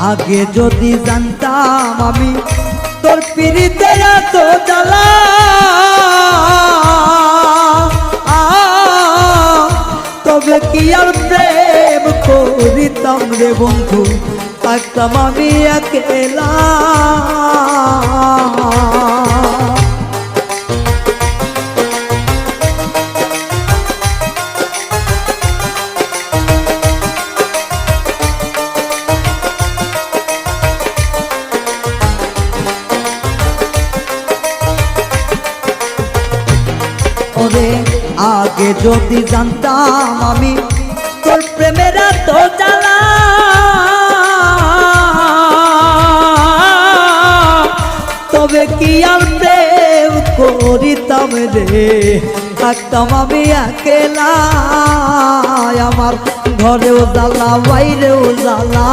আগে যদি জানতাম আমি তোর পিরিতে এত জ্বালা, তবে কি আর প্রেম করিতাম রে বন্ধু, থাকতাম আমি একলা। আগে যদি জানতাম আমি তোর প্রেমের এত জ্বালা, তবে কি আর প্রেম করিতাম রে, থাকতাম আমি একলা। আমার ঘরেও জ্বালা বাইরেও জ্বালা।